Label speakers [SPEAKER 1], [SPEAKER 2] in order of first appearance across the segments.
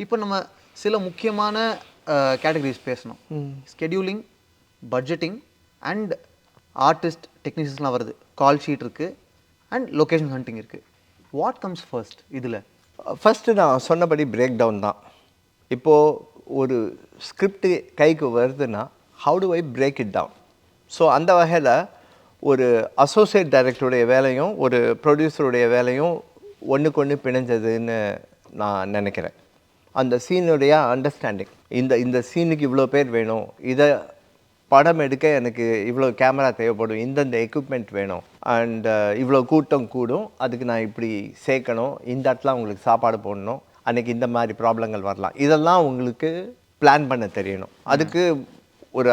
[SPEAKER 1] இப்போ நம்ம சில முக்கியமான கேட்டகரிஸ் பேசணும். ஸ்கெடியூலிங், பட்ஜெட்டிங் அண்ட் ஆர்டிஸ்ட் டெக்னீஷியன்ஸ்லாம் வருது. கால் ஷீட் இருக்குது அண்ட் லொக்கேஷன் ஹண்டிங் இருக்குது. வாட் கம்ஸ் ஃபர்ஸ்ட் இதில்?
[SPEAKER 2] ஃபஸ்ட்டு நான் சொன்னபடி பிரேக் டவுன் தான். இப்போது ஒரு ஸ்கிரிப்டு கைக்கு வருதுன்னா how to I break it down? So அந்த வகையில் ஒரு அசோசியேட் டைரக்டருடைய வேலையும் ஒரு ப்ரொடியூசருடைய வேலையும் ஒன்றுக்கு ஒன்று பிணைஞ்சதுன்னு நான் நினைக்கிறேன். அந்த சீனுடைய அண்டர்ஸ்டாண்டிங், இந்த சீனுக்கு இவ்வளோ பேர் வேணும், இதை படம் எடுக்க எனக்கு இவ்வளோ கேமரா தேவைப்படும், இந்தந்த எக்யூப்மெண்ட் வேணும், அண்ட் இவ்வளோ கூட்டம் கூடும், அதுக்கு நான் இப்படி சேர்க்கணும், இந்த இடத்துல உங்களுக்கு சாப்பாடு போடணும், அன்றைக்கி இந்த மாதிரி ப்ராப்ளங்கள் வரலாம், இதெல்லாம் உங்களுக்கு பிளான் பண்ண தெரியணும். அதுக்கு ஒரு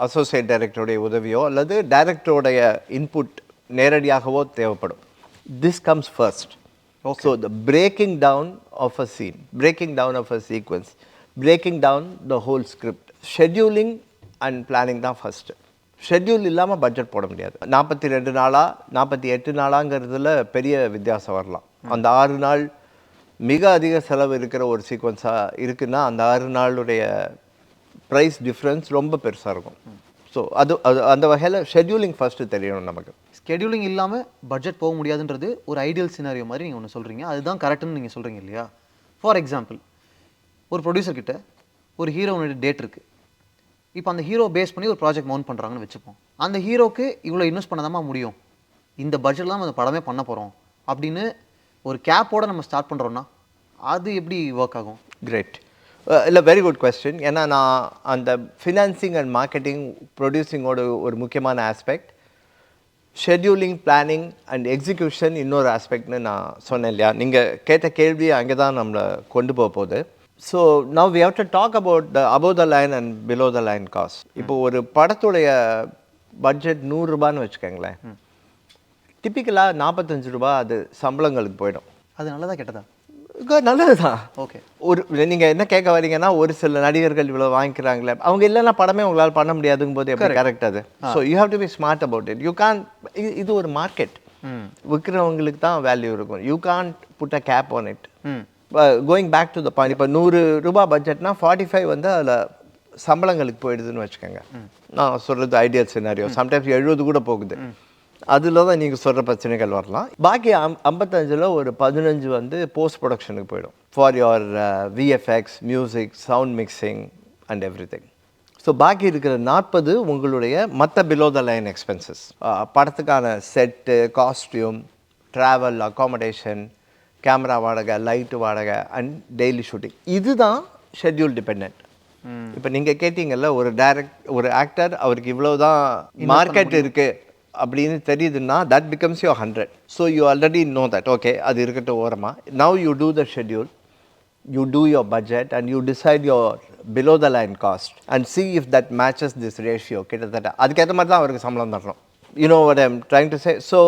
[SPEAKER 2] அசோசியேட் டைரக்டருடைய உதவியோ அல்லது டைரக்டருடைய இன்புட் நேரடியாகவோ தேவைப்படும். This comes first. So the breaking down of a scene, breaking down of a sequence, breaking down the whole script, scheduling and planning தான் ஃபஸ்ட்டு. ஷெட்யூல் இல்லாமல் பட்ஜெட் போட முடியாது. 42 நாளா 48 நாளாங்கிறதுல பெரிய வித்தியாசம் வரலாம். அந்த 6 நாள் மிக அதிக செலவு இருக்கிற ஒரு சீக்வன்ஸாக இருக்குன்னா அந்த 6 நாளுடைய ப்ரைஸ் டிஃப்ரென்ஸ் ரொம்ப பெருசாக இருக்கும். ஸோ அது அந்த வகையில் ஷெட்யூலிங் ஃபஸ்ட்டு தெரியணும் நமக்கு.
[SPEAKER 1] ஸ்கெடியூலிங் இல்லாமல் பட்ஜெட் போக முடியாதுன்றது ஒரு ஐடியல் சினாரியோ மாதிரி நீங்கள் ஒன்று சொல்கிறீங்க. அதுதான் கரெக்டுன்னு நீங்கள் சொல்கிறீங்க இல்லையா? ஃபார் எக்ஸாம்பிள், ஒரு ப்ரொடியூசர்கிட்ட ஒரு ஹீரோனுடைய டேட் இருக்குது. இப்போ அந்த ஹீரோ பேஸ் பண்ணி ஒரு ப்ராஜெக்ட் மவுண்ட் பண்ணுறாங்கன்னு வச்சுப்போம். அந்த ஹீரோக்கு இவ்வளோ இன்வெஸ்ட் பண்ணதாமா முடியும், இந்த பட்ஜெட்டில் நம்ம அந்த படமே பண்ண போகிறோம் அப்படின்னு ஒரு கேப்போடு நம்ம ஸ்டார்ட் பண்ணுறோன்னா அது எப்படி ஒர்க் ஆகும்?
[SPEAKER 2] கிரேட், இல்லை வெரி குட் கொஸ்டின். ஏன்னா நான் அந்த ஃபினான்சிங் அண்ட் மார்க்கெட்டிங் ப்ரொடியூசிங்கோட ஒரு முக்கியமான aspect, scheduling, planning and execution இன்னொரு ஆஸ்பெக்ட்னு நான் சொன்னேன் இல்லையா? நீங்கள் கேட்ட கேள்வி அங்கே தான் நம்மளை கொண்டு போக போகுது. So now we have to talk about the above the line and below the line cost. இப்போ ஒரு படத்துடைய பட்ஜெட் 100 ரூபான்னு வச்சுக்கோங்களேன். டிப்பிக்கலாக 45 ரூபா அது சம்பளங்களுக்கு போயிடும்.
[SPEAKER 1] அது நல்லதா கெட்டதா?
[SPEAKER 2] நல்லது தான்.
[SPEAKER 1] ஓகே.
[SPEAKER 2] ஒரு நீங்கள் என்ன கேட்க வரீங்கன்னா, ஒரு சில நடிகர்கள் இவ்வளோ வாங்கிக்கிறாங்களே, அவங்க இல்லைன்னா படமே உங்களால் பண்ண முடியாதுங்கும் போது எப்படி கரெக்ட் அது? So you have to be smart about it. You can, இது ஒரு மார்க்கெட், விற்கிறவங்களுக்கு தான் வேல்யூ இருக்கும். You can't put a cap on it. Going back to the point, இப்போ 100 ரூபா பட்ஜெட்னா 45 வந்து அதில் சம்பளங்களுக்கு போயிடுதுன்னு வச்சுக்கோங்க. நான் சொல்கிறது ஐடியல் சினாரியோ. சம்டைம்ஸ் 70 கூட போகுது. அதில் தான் நீங்கள் சொல்கிற பிரச்சனைகள் வரலாம். பாக்கி 55 ஒரு 15 வந்து போஸ்ட் ப்ரொடக்ஷனுக்கு போயிடும், for your VFX, music, sound mixing and every thing. So பாக்கி இருக்கிற 40 உங்களுடைய மற்ற பிலோ த லைன் எக்ஸ்பென்சஸ். படத்துக்கான set, costume, travel, accommodation, camera வாடகை, லைட்டு வாடகை அண்ட் டெய்லி ஷூட்டிங். இதுதான் ஷெட்யூல் டிபெண்ட். இப்போ நீங்கள் கேட்டீங்கல்ல, ஒரு ஆக்டர் அவருக்கு இவ்வளோ தான் மார்க்கெட் இருக்குது அப்படின்னு தெரியுதுன்னா that becomes your 100. So you already know that. Okay, அது இருக்கட்டும் ஓரமாக. Now you do the schedule, you do your budget and you decide your below the line cost and see if that matches this ratio. கிட்டத்தட்ட அதுக்கேற்ற மாதிரி தான் அவருக்கு சம்பளம் தரணும். You know what I am trying to say. So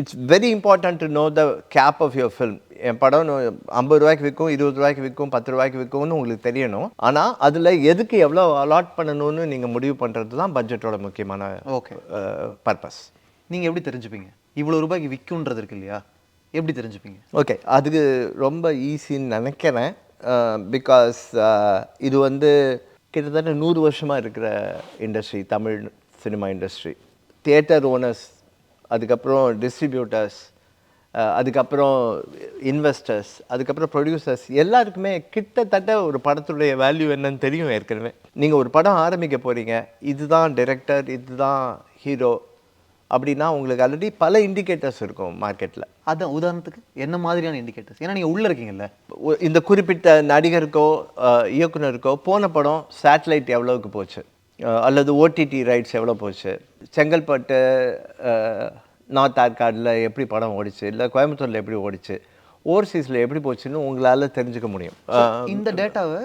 [SPEAKER 2] it's very important to know the cap of your film. என் படம் 50 ரூபாய்க்கு விற்கும், 20 ரூபாய்க்கு விற்கும், 10 ரூபாய்க்கு விற்கும்னு உங்களுக்கு தெரியணும். ஆனால் அதில் எதுக்கு எவ்வளோ அலாட் பண்ணணும்னு நீங்கள் முடிவு பண்ணுறது தான் பட்ஜெட்டோட முக்கியமான பர்பஸ்.
[SPEAKER 1] நீங்கள் எப்படி தெரிஞ்சுப்பீங்க இவ்வளோ ரூபாய்க்கு விற்குன்றது இருக்கு இல்லையா? எப்படி தெரிஞ்சுப்பீங்க?
[SPEAKER 2] ஓகே, அதுக்கு ரொம்ப ஈஸின்னு நினைக்கிறேன். பிகாஸ் இது வந்து கிட்டத்தட்ட 100 வருஷமாக இருக்கிற industry, Tamil cinema industry. Theatre owners, அதுக்கப்புறம் டிஸ்ட்ரிபியூட்டர்ஸ், அதுக்கப்புறம் இன்வெஸ்டர்ஸ், அதுக்கப்புறம் ப்ரொடியூசர்ஸ், எல்லாருக்குமே கிட்டத்தட்ட ஒரு படத்துடைய வேல்யூ என்னன்னு தெரியும் ஏற்கனவே. நீங்கள் ஒரு படம் ஆரம்பிக்க போகிறீங்க, இதுதான் டைரக்டர், இதுதான் ஹீரோ அப்படின்னா உங்களுக்கு ஆல்ரெடி பல இண்டிகேட்டர்ஸ் இருக்கும் மார்க்கெட்டில்.
[SPEAKER 1] அதான் உதாரணத்துக்கு என்ன மாதிரியான இண்டிகேட்டர்ஸ்? ஏன்னா நீங்கள் உள்ளே இருக்கீங்கல்ல.
[SPEAKER 2] இந்த குறிப்பிட்ட நடிகருக்கோ இயக்குனருக்கோ போன படம் சேட்டலைட் எவ்வளோவுக்கு போச்சு, அல்லது ஓடிடி ரைட்ஸ் எவ்வளோ போச்சு, செங்கல்பட்டு நார்த் ஆர்காடில் எப்படி படம் ஓடிச்சு, இல்லை கோயம்புத்தூரில் எப்படி ஓடிச்சு, ஓவர்சீஸில் எப்படி போச்சுன்னு உங்களால் தெரிஞ்சுக்க முடியும்.
[SPEAKER 1] இந்த டேட்டாவை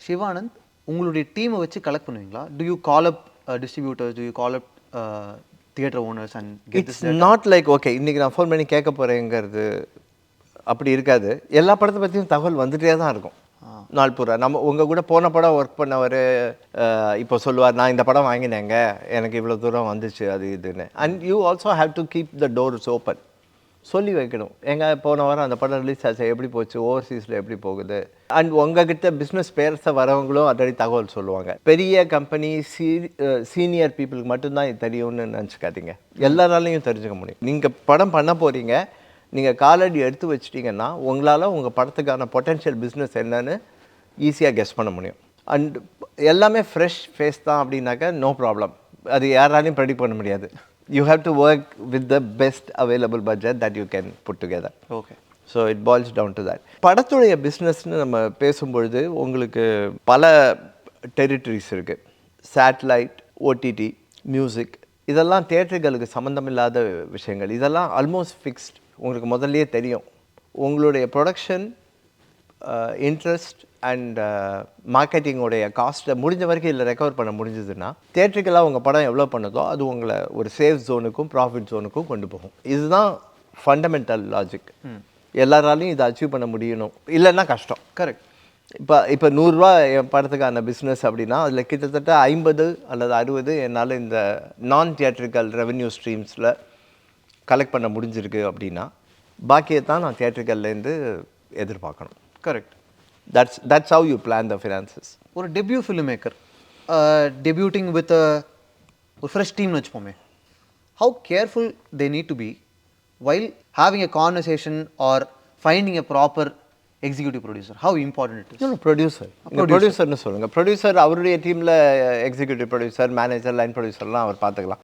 [SPEAKER 1] சிவானந்த் உங்களுடைய டீமை வச்சு கலெக்ட் பண்ணுவீங்களா? To you call up distributors, to you call up theatre owners and
[SPEAKER 2] it's not like okay இன்றைக்கி நான் ஃபோன் பண்ணி கேட்க போகிறேங்கிறது அப்படி இருக்காது. எல்லா படத்தை பற்றியும் தகவல் வந்துகிட்டே தான் இருக்கும் நாள் பூரா. நம்ம உங்கள் கூட போன படம் ஒர்க் பண்ணவர் இப்போ சொல்லுவார், நான் இந்த படம் வாங்கினேங்க, எனக்கு இவ்வளோ தூரம் வந்துச்சு, அது இதுன்னு. And you also have to keep the doors open. சொல்லி வைக்கணும். எங்க போன வாரம் அந்த படம் ரிலீஸ் ஆச்சு, எப்படி போச்சு, ஓவர்சீஸில் எப்படி போகுது. அண்ட் உங்ககிட்ட பிஸ்னஸ் பேர்ஸை வரவங்களும் ஆல்ரெடி தகவல் சொல்லுவாங்க. பெரிய கம்பெனி சீனியர் பீப்புளுக்கு மட்டும்தான் இது தெரியும்னு நினச்சிக்காதீங்க, எல்லாராலையும் தெரிஞ்சுக்க முடியும். நீங்கள் படம் பண்ண போகிறீங்க, நீங்கள் காலடி எடுத்து வச்சிட்டிங்கன்னா உங்களால் உங்கள் படத்துக்கான பொட்டென்ஷியல் பிஸ்னஸ் என்னன்னு ஈஸியாக கெஸ் பண்ண முடியும். அண்ட் எல்லாமே ஃப்ரெஷ் ஃபேஸ் தான் அப்படின்னாக்கா நோ ப்ராப்ளம், அது யாராலையும் ப்ரெடிக்ட் பண்ண முடியாது. You have to work with the best available budget that you can put together.
[SPEAKER 1] Okay.
[SPEAKER 2] So it boils down to that. படத்துடைய பிஸ்னஸ்னு நம்ம பேசும்பொழுது உங்களுக்கு பல டெரிட்டரிஸ் இருக்குது. சேட்டலைட், ஓடிடி, மியூசிக், இதெல்லாம் தியேட்டர்களுக்கு சம்மந்தமில்லாத விஷயங்கள். இதெல்லாம் ஆல்மோஸ்ட் ஃபிக்ஸ்ட், உங்களுக்கு முதல்லயே தெரியும். உங்களுடைய ப்ரொடக்ஷன், இன்ட்ரெஸ்ட் அண்ட் மார்க்கெட்டிங்கோடைய காஸ்ட்டை முடிஞ்ச வரைக்கும் இதில் ரெக்கவர் பண்ண முடிஞ்சதுன்னா தியேட்டருக்கெல்லாம் உங்கள் படம் எவ்வளோ பண்ணுதோ அது உங்களை ஒரு சேஃப் ஜோனுக்கும் ப்ராஃபிட் ஜோனுக்கும் கொண்டு போகும். இதுதான் ஃபண்டமெண்டல் லாஜிக். எல்லாராலையும் இதை அச்சீவ் பண்ண முடியணும், இல்லைன்னா கஷ்டம்.
[SPEAKER 1] கரெக்ட்.
[SPEAKER 2] இப்போ 100 ரூபா என் படத்துக்கான பிஸ்னஸ் அப்படின்னா அதில் கிட்டத்தட்ட 50 அல்லது 60 என்னால் இந்த நான் தியேட்ரிக்கல் ரெவென்யூ ஸ்ட்ரீம்ஸில் கலெக்ட் பண்ண முடிஞ்சிருக்கு அப்படின்னா பாக்கியை தான் நான் தியேட்ரிக்கல்லேருந்து எதிர்பார்க்கணும்.
[SPEAKER 1] Correct.
[SPEAKER 2] That's how you plan the finances.
[SPEAKER 1] ஒரு debut film maker debuting with ஒரு ஃப்ரெஷ் டீம்னு வச்சுப்போமே, how careful they need to be while having a conversation or finding a proper executive producer? How important it is?
[SPEAKER 2] ப்ரொடியூசர்னு சொல்லுங்கள். Producer அவருடைய டீமில் executive producer, manager, line ப்ரொடியூசர்லாம் அவர் பார்த்துக்கலாம்.